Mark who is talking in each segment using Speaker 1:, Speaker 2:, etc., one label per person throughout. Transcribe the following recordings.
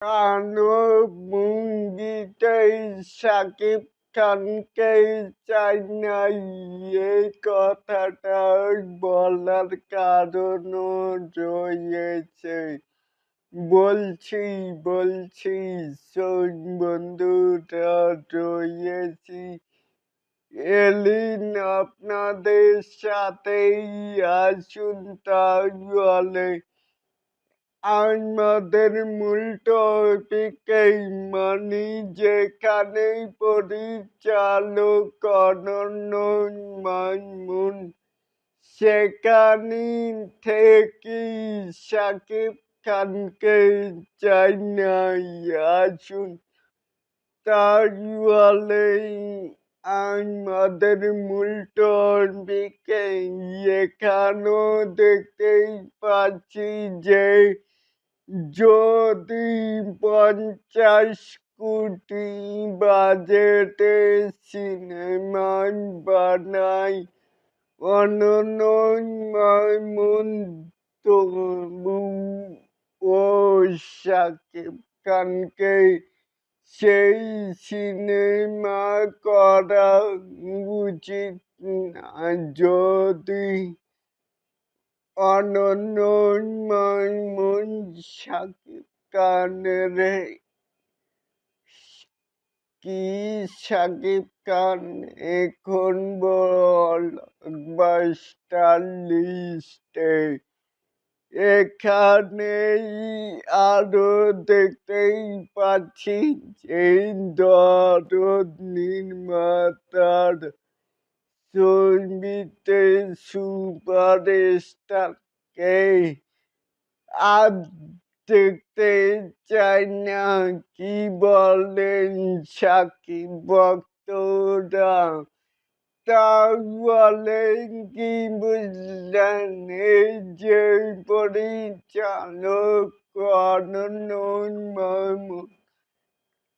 Speaker 1: কালো মুঙ্গিটাই শাকিব খানকে চাই নাই, এই কথাটা বলার কারণও রয়েছে। বলছি বলছি শোন বন্ধুরা রয়েছি এলিন আপনাদের সাথেই আসুন তাহলে আমাদের মূল টপিকে মানি যেখানেই পরিচালক অনন্য মাইমুন সেখানে থেকেই শাকিব খানকে চাই নাই আসুন তাহলে আমাদের মূল টপিকে এখানেও দেখতেই পাচ্ছি যে যদি ৫০ কোটি বাজেটে সিনেমা বানায় অনন্য মাইমুন তবুও শাকিব খানকে সেই সিনেমা করা উচিত না। যদি অনন্য মাইমুন শাকিব খানের কি শাকিব খান এখন ব্লকবাস্টার লিস্টে এখানেই আরো দেখতেই পাচ্ছি এই দরদ নির্মাতার ছবিতে সুপারস্টারকে আর দেখতে চাই না। কি বলেন সাকিব ভক্তরা? তাহলে কি বুঝলেন এই যে পরিচালক অনন্য মাহমুদ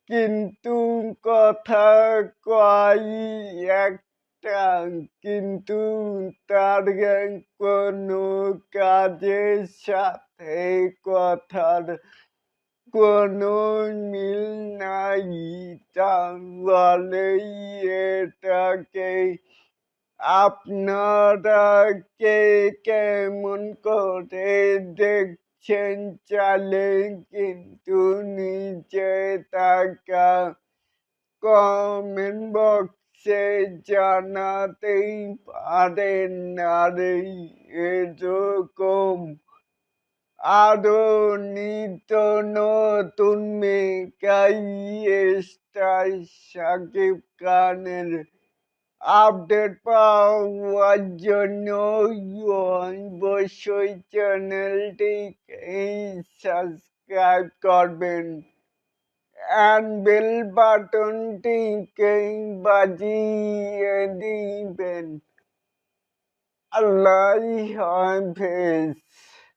Speaker 1: কিন্তু কথা কয় একটা, কিন্তু তার কোনো কাজের সাথে কথার কোনো মিল নাই। তাহলে এটাকে আপনারা কে কেমন করে দেখছেন চাইলে কিন্তু নিচে থাকা কমেন্ট বক্সে জানাতেই পারেন। আর এরকম আরো নিত্য নতুন মেগাই স্টার শাকিব খানের আপডেট পাওয়ার জন্য অবশ্যই চ্যানেলটিকে সাবস্ক্রাইব করবেন and বেল বাটনটিকে বাজিয়ে দিবেন। আল্লাহ হাফেজ।